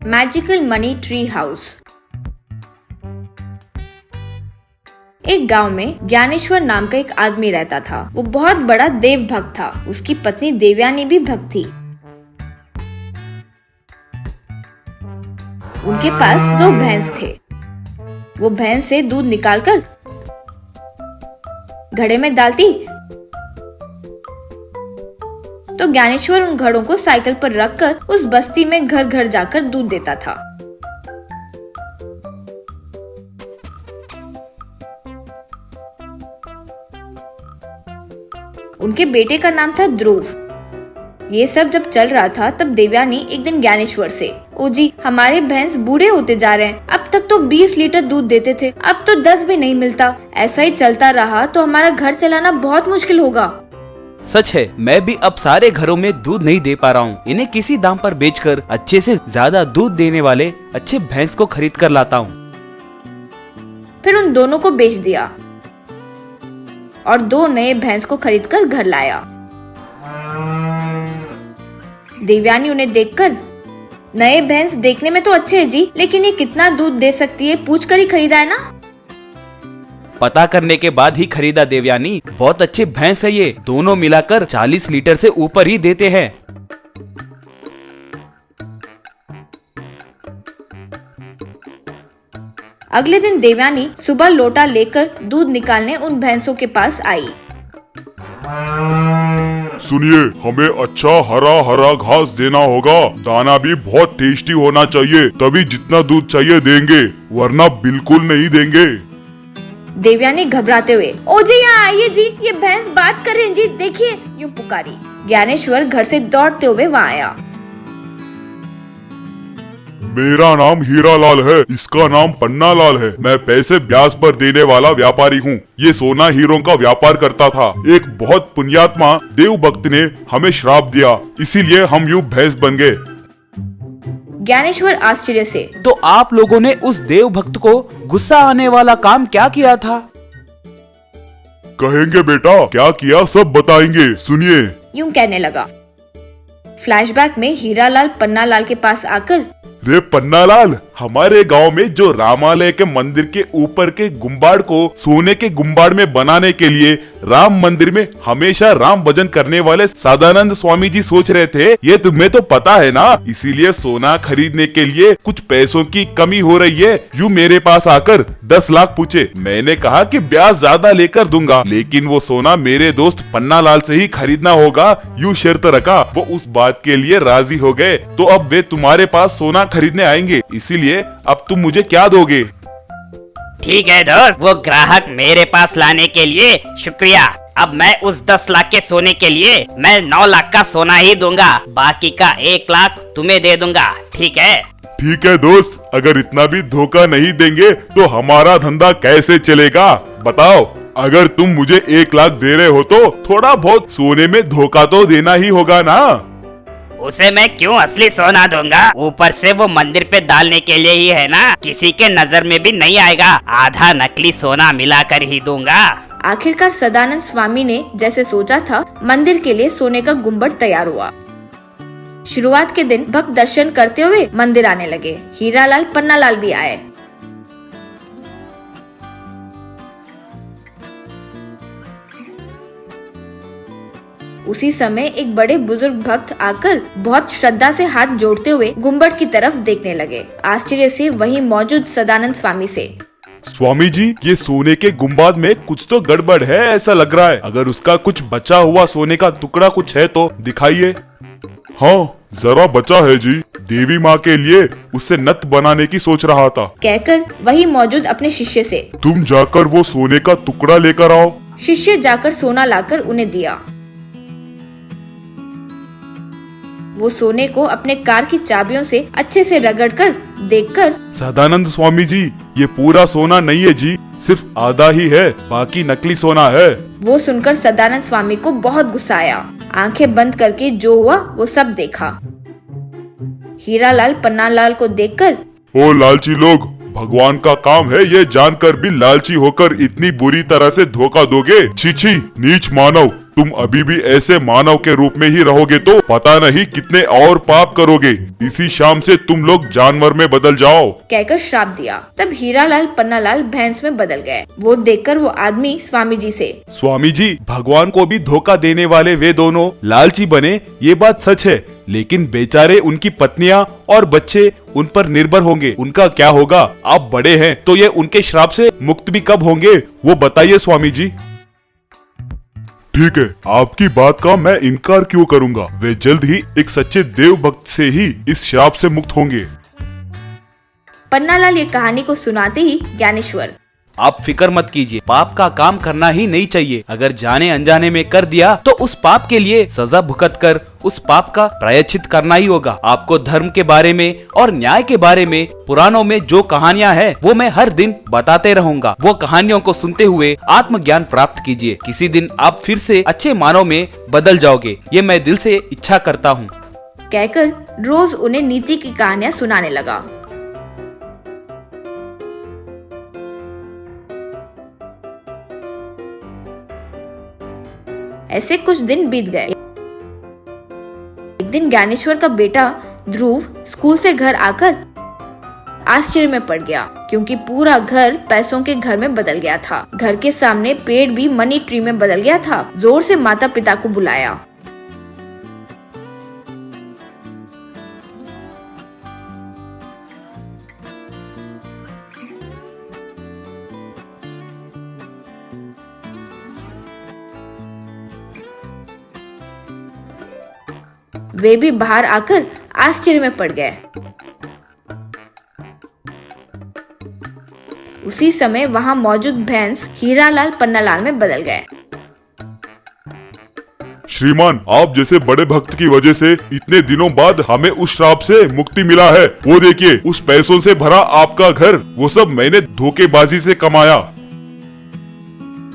Magical money tree house. एक गांव में ज्ञानेश्वर नाम का एक आदमी रहता था। वो बहुत बड़ा देव भक्त था। उसकी पत्नी देवयानी भी भक्त थी। उनके पास 2 भैंस थे। वो भैंस से दूध निकालकर घड़े में डालती तो ज्ञानेश्वर उन घड़ों को साइकिल पर रखकर उस बस्ती में घर घर जाकर दूध देता था। उनके बेटे का नाम था ध्रुव। ये सब जब चल रहा था तब देवयानी एक दिन ज्ञानेश्वर से, ओ जी, हमारे भैंस बूढ़े होते जा रहे हैं। अब तक तो 20 लीटर दूध देते थे, अब तो 10 भी नहीं मिलता। ऐसा ही चलता रहा तो हमारा घर चलाना बहुत मुश्किल होगा। सच है, मैं भी अब सारे घरों में दूध नहीं दे पा रहा हूँ। इन्हें किसी दाम पर बेचकर अच्छे से ज्यादा दूध देने वाले अच्छे भैंस को खरीद कर लाता हूँ। फिर उन दोनों को बेच दिया और 2 नए भैंस को खरीद कर घर लाया। देवयानी उन्हें देखकर, नए भैंस देखने में तो अच्छे हैं जी, लेकिन ये कितना दूध दे सकती है पूछ कर ही खरीदा है ना। पता करने के बाद ही खरीदा देवयानी। बहुत अच्छे भैंस है ये, दोनों मिलाकर 40 लीटर से ऊपर ही देते हैं। अगले दिन देवयानी सुबह लोटा लेकर दूध निकालने उन भैंसों के पास आई। सुनिए, हमें अच्छा हरा हरा घास देना होगा। दाना भी बहुत टेस्टी होना चाहिए, तभी जितना दूध चाहिए देंगे, वरना बिल्कुल नहीं देंगे। देवयानी घबराते हुए, ओ जी यहाँ आइए जी, ये भैंस बात कर रही है जी, देखिए, यूं पुकारी। ज्ञानेश्वर घर से दौड़ते हुए वहाँ आया। मेरा नाम हीरालाल है, इसका नाम पन्नालाल है। मैं पैसे ब्याज पर देने वाला व्यापारी हूँ। ये सोना हीरों का व्यापार करता था। एक बहुत पुण्यात्मा देव भक्त ने हमें श्राप दिया, इसीलिए हम यूं भैंस बन गए। ज्ञानेश्वर आश्चर्य से, तो आप लोगों ने उस देव भक्त को गुस्सा आने वाला काम क्या किया था? कहेंगे बेटा, क्या किया सब बताएंगे, सुनिए। यूं कहने लगा। फ्लैशबैक में हीरालाल पन्नालाल के पास आकर, रे पन्नालाल, हमारे गांव में जो रामालय के मंदिर के ऊपर के गुम्बाड़ को सोने के गुम्बाड़ में बनाने के लिए राम मंदिर में हमेशा राम भजन करने वाले सदानंद स्वामी जी सोच रहे थे, ये तुम्हें तो पता है ना। इसीलिए सोना खरीदने के लिए कुछ पैसों की कमी हो रही है। यूं मेरे पास आकर 10 लाख पूछे। मैंने कहा कि ब्याज ज्यादा लेकर दूंगा, लेकिन वो सोना मेरे दोस्त पन्नालाल से ही खरीदना होगा, यूं शर्त रखा। वो उस बात के लिए राजी हो गए, तो अब वे तुम्हारे पास सोना खरीदने आएंगे। इसीलिए अब तुम मुझे क्या दोगे? ठीक है दोस्त, वो ग्राहक मेरे पास लाने के लिए शुक्रिया। अब मैं उस 10 लाख के सोने के लिए मैं 9 लाख का सोना ही दूंगा, बाकी का 1 लाख तुम्हें दे दूंगा, ठीक है? ठीक है दोस्त, अगर इतना भी धोखा नहीं देंगे तो हमारा धंधा कैसे चलेगा बताओ। अगर तुम मुझे 1 लाख दे रहे हो तो थोड़ा बहुत सोने में धोखा तो देना ही होगा ना। उसे मैं क्यों असली सोना दूंगा? ऊपर से वो मंदिर पे डालने के लिए ही है ना, किसी के नजर में भी नहीं आएगा। आधा नकली सोना मिलाकर ही दूंगा। आखिरकार सदानंद स्वामी ने जैसे सोचा था, मंदिर के लिए सोने का गुम्बद तैयार हुआ। शुरुआत के दिन भक्त दर्शन करते हुए मंदिर आने लगे। हीरालाल पन्नालाल भी आए। उसी समय एक बड़े बुजुर्ग भक्त आकर बहुत श्रद्धा से हाथ जोड़ते हुए गुम्बद की तरफ देखने लगे, आश्चर्य से वहीं मौजूद सदानंद स्वामी से। स्वामी जी, ये सोने के गुम्बाद में कुछ तो गड़बड़ है, ऐसा लग रहा है। अगर उसका कुछ बचा हुआ सोने का टुकड़ा कुछ है तो दिखाइए। हाँ, जरा बचा है जी। देवी माँ के लिए उससे नथ बनाने की सोच रहा था, कहकर वही मौजूद अपने शिष्य से, तुम जाकर वो सोने का टुकड़ा लेकर आओ। शिष्य जाकर सोना लाकर उन्हें दिया। वो सोने को अपने कार की चाबियों से अच्छे से रगड़कर देखकर, सदानंद स्वामी जी, ये पूरा सोना नहीं है जी, सिर्फ आधा ही है, बाकी नकली सोना है। वो सुनकर सदानंद स्वामी को बहुत गुस्सा आया। आंखें बंद करके जो हुआ वो सब देखा। हीरालाल पन्नालाल को देखकर, ओ लालची लोग, भगवान का काम है ये जानकर भी लालची होकर इतनी बुरी तरह से धोखा दोगे? छी छी, नीच मानव, तुम अभी भी ऐसे मानव के रूप में ही रहोगे तो पता नहीं कितने और पाप करोगे। इसी शाम से तुम लोग जानवर में बदल जाओ, कहकर श्राप दिया। तब हीरालाल पन्नालाल भैंस में बदल गए। वो देखकर वो आदमी स्वामी जी से, स्वामी जी, भगवान को भी धोखा देने वाले वे दोनों लालची बने, ये बात सच है, लेकिन बेचारे उनकी पत्नियां और बच्चे उन पर निर्भर होंगे, उनका क्या होगा? आप बड़े हैं तो ये उनके श्राप से मुक्त भी कब होंगे, वो बताइए स्वामी जी। ठीक है, आपकी बात का मैं इनकार क्यों करूंगा। वे जल्द ही एक सच्चे देव भक्त से ही इस श्राप से मुक्त होंगे। पन्नालाल ये कहानी को सुनाते ही ज्ञानेश्वर, आप फिक्र मत कीजिए, पाप का काम करना ही नहीं चाहिए। अगर जाने अनजाने में कर दिया तो उस पाप के लिए सजा भुगत कर उस पाप का प्रायश्चित करना ही होगा। आपको धर्म के बारे में और न्याय के बारे में पुराणों में जो कहानियां हैं वो मैं हर दिन बताते रहूंगा। वो कहानियों को सुनते हुए आत्मज्ञान प्राप्त कीजिए। किसी दिन आप फिर से अच्छे मानव में बदल जाओगे, ये मैं दिल से इच्छा करता हूँ। कहकर रोज उन्हें नीति की कहानियां सुनाने लगा। ऐसे कुछ दिन बीत गए। एक दिन ज्ञानेश्वर का बेटा ध्रुव स्कूल से घर आकर आश्चर्य में पड़ गया, क्योंकि पूरा घर पैसों के घर में बदल गया था। घर के सामने पेड़ भी मनी ट्री में बदल गया था। जोर से माता पिता को बुलाया। वे भी बाहर आकर आश्चर्य में पड़ गए। उसी समय वहां मौजूद भैंस हीरालाल पन्नालाल में बदल गए। श्रीमान, आप जैसे बड़े भक्त की वजह से इतने दिनों बाद हमें उस श्राप से मुक्ति मिला है। वो देखिए, उस पैसों से भरा आपका घर, वो सब मैंने धोखेबाजी से कमाया।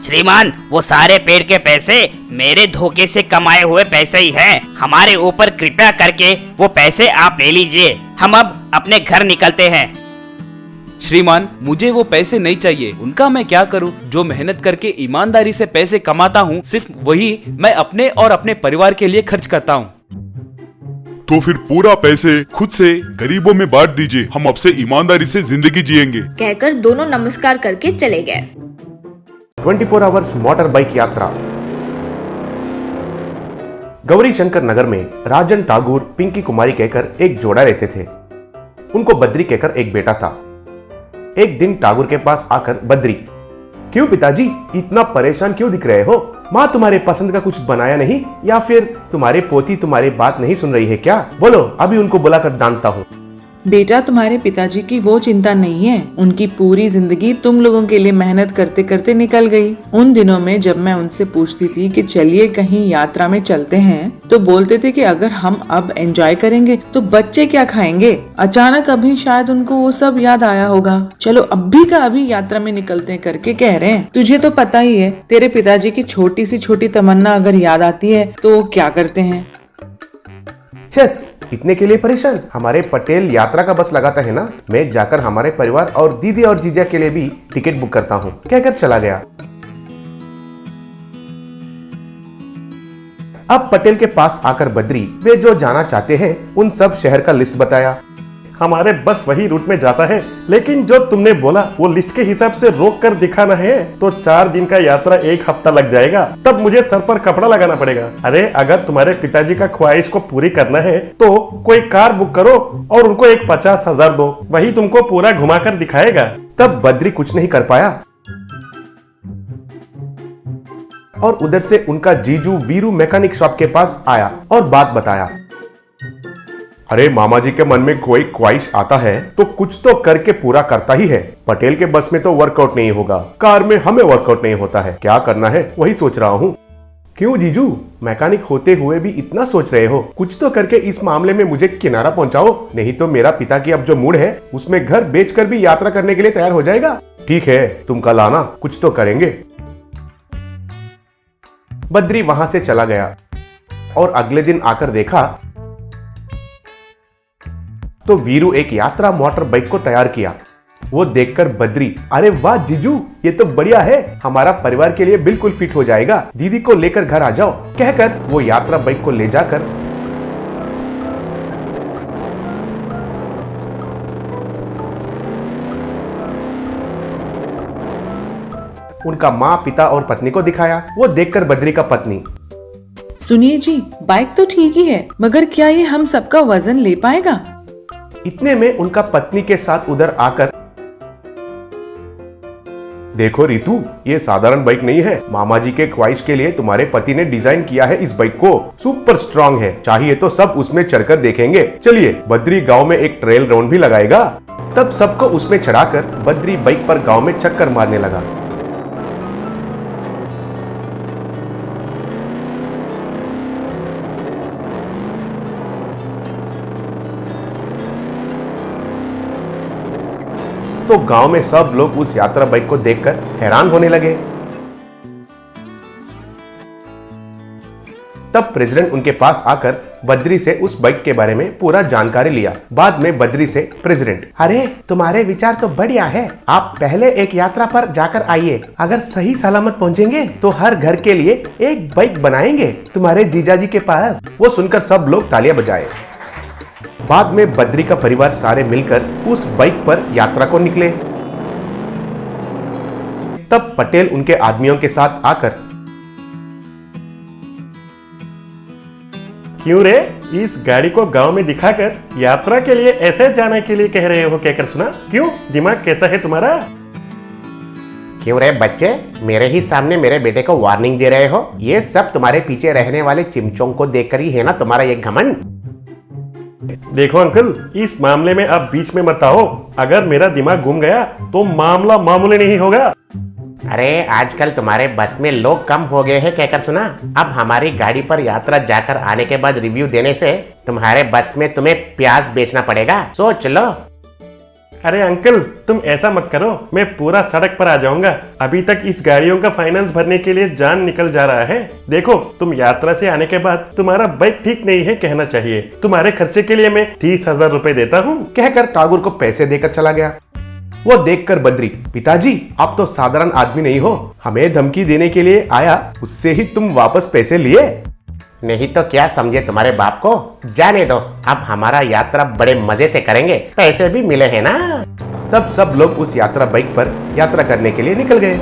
श्रीमान, वो सारे पेड़ के पैसे मेरे धोखे से कमाए हुए पैसे ही हैं। हमारे ऊपर कृपया करके वो पैसे आप ले लीजिए। हम अब अपने घर निकलते हैं। श्रीमान, मुझे वो पैसे नहीं चाहिए। उनका मैं क्या करूं? जो मेहनत करके ईमानदारी से पैसे कमाता हूं, सिर्फ वही मैं अपने और अपने परिवार के लिए खर्च करता हूं। तो फिर पूरा पैसे खुद से गरीबों में बांट दीजिए। हम अब से ईमानदारी से जिंदगी जिएंगे। कहकर दोनों नमस्कार करके चले गए। 24 आवर्स मोटर बाइक यात्रा। गौरी शंकर नगर में राजन ठाकुर पिंकी कुमारी कहकर एक जोड़ा रहते थे। उनको बद्री कहकर एक बेटा था। एक दिन ठाकुर के पास आकर बद्री, क्यों पिताजी इतना परेशान क्यों दिख रहे हो? माँ तुम्हारे पसंद का कुछ बनाया नहीं, या फिर तुम्हारे पोती तुम्हारी बात नहीं सुन रही है क्या? बोलो, अभी उनको बुलाकर डांटता हूँ। बेटा, तुम्हारे पिताजी की वो चिंता नहीं है। उनकी पूरी जिंदगी तुम लोगों के लिए मेहनत करते करते निकल गई। उन दिनों में जब मैं उनसे पूछती थी कि चलिए कहीं यात्रा में चलते हैं, तो बोलते थे कि अगर हम अब एंजॉय करेंगे तो बच्चे क्या खाएंगे। अचानक अभी शायद उनको वो सब याद आया होगा। चलो अभी का अभी यात्रा में निकलते हैं करके कह रहे हैं। तुझे तो पता ही है, तेरे पिताजी की छोटी सी छोटी तमन्ना अगर याद आती है तो वो क्या करते हैं। चस, इतने के लिए परेशान? हमारे पटेल यात्रा का बस लगाता है ना, मैं जाकर हमारे परिवार और दीदी और जीजा के लिए भी टिकट बुक करता हूँ, कहकर चला गया। अब पटेल के पास आकर बद्री वे जो जाना चाहते हैं उन सब शहर का लिस्ट बताया। हमारे बस वही रूट में जाता है, लेकिन जो तुमने बोला वो लिस्ट के हिसाब से रोक कर दिखाना है तो 4 दिन का यात्रा 1 हफ्ता लग जाएगा। तब मुझे सर पर कपड़ा लगाना पड़ेगा। अरे अगर तुम्हारे पिताजी का ख्वाहिश को पूरी करना है तो कोई कार बुक करो और उनको एक 50,000 दो, वही तुमको पूरा घुमा कर दिखाएगा। तब बद्री कुछ नहीं कर पाया और उधर से उनका जीजू वीरू मैकेनिक शॉप के पास आया और बात बताया। अरे मामा जी के मन में कोई ख्वाहिश आता है तो कुछ तो करके पूरा करता ही है। पटेल के बस में तो वर्कआउट नहीं होगा, कार में हमें वर्कआउट नहीं होता है। क्या करना है वही सोच रहा हूँ। क्यों जीजू, मैकेनिक होते हुए भी इतना सोच रहे हो? कुछ तो करके इस मामले में मुझे किनारा पहुंचाओ, नहीं तो मेरा पिता की अब जो मूड है उसमें घर बेचकर भी यात्रा करने के लिए तैयार हो जाएगा। ठीक है, तुम कल आना, कुछ तो करेंगे। बद्री वहां से चला गया और अगले दिन आकर देखा तो वीरू एक यात्रा मोटर बाइक को तैयार किया। वो देखकर बद्री, अरे वाह जीजू, ये तो बढ़िया है, हमारा परिवार के लिए बिल्कुल फिट हो जाएगा, दीदी को लेकर घर आ जाओ, कहकर वो यात्रा बाइक को ले जाकर उनका माँ, पिता और पत्नी को दिखाया। वो देखकर बद्री का पत्नी, सुनिए जी, बाइक तो ठीक ही है, मगर क्या ये हम सबका वजन ले पाएगा? इतने में उनका पत्नी के साथ उधर आकर, देखो रितु, ये साधारण बाइक नहीं है, मामा जी के ख्वाहिश के लिए तुम्हारे पति ने डिजाइन किया है इस बाइक को, सुपर स्ट्रांग है, चाहिए तो सब उसमें चढ़कर देखेंगे। चलिए, बद्री गांव में एक ट्रेल राउंड भी लगाएगा। तब सबको उसमें चढ़ाकर बद्री बाइक पर गांव में चक्कर मारने लगा। तो गांव में सब लोग उस यात्रा बाइक को देखकर हैरान होने लगे। तब प्रेसिडेंट उनके पास आकर बद्री से उस बाइक के बारे में पूरा जानकारी लिया। बाद में बद्री से प्रेसिडेंट, अरे तुम्हारे विचार तो बढ़िया है, आप पहले एक यात्रा पर जाकर आइए, अगर सही सलामत पहुंचेंगे तो हर घर के लिए एक बाइक बनाएंगे तुम्हारे जीजाजी के पास। वो सुनकर सब लोग तालियां बजाए। बाद में बद्री का परिवार सारे मिलकर उस बाइक पर यात्रा को निकले। तब पटेल उनके आदमियों के साथ आकर, क्यों रे, इस गाड़ी को गांव में दिखाकर यात्रा के लिए ऐसे जाने के लिए कह रहे हो, कहकर सुना? क्यों, दिमाग कैसा है तुम्हारा? क्यों रे बच्चे, मेरे ही सामने मेरे बेटे को वार्निंग दे रहे हो? ये सब तुम्हारे पीछे रहने वाले चिमचों को देखकर ही है ना तुम्हारा ये घमंड? देखो अंकल, इस मामले में आप बीच में मत आओ, अगर मेरा दिमाग घूम गया तो मामला मामूली नहीं होगा। अरे आजकल तुम्हारे बस में लोग कम हो गए हैं, कहकर सुना? अब हमारी गाड़ी पर यात्रा जाकर आने के बाद रिव्यू देने से तुम्हारे बस में तुम्हें प्याज बेचना पड़ेगा, सोच लो। अरे अंकल, तुम ऐसा मत करो, मैं पूरा सड़क पर आ जाऊंगा। अभी तक इस गाड़ियों का फाइनेंस भरने के लिए जान निकल जा रहा है। देखो, तुम यात्रा से आने के बाद तुम्हारा बाइक ठीक नहीं है कहना चाहिए, तुम्हारे खर्चे के लिए मैं 30,000 रुपए देता हूँ, कहकर ठाकुर को पैसे देकर चला गया। वो देखकर बद्री, पिताजी आप तो साधारण आदमी नहीं हो, हमें धमकी देने के लिए आया, उससे ही तुम वापस पैसे लिए? नहीं तो क्या समझे तुम्हारे बाप को, जाने दो, अब हमारा यात्रा बड़े मजे से करेंगे, पैसे भी मिले हैं ना। तब सब लोग उस यात्रा बाइक पर यात्रा करने के लिए निकल गए।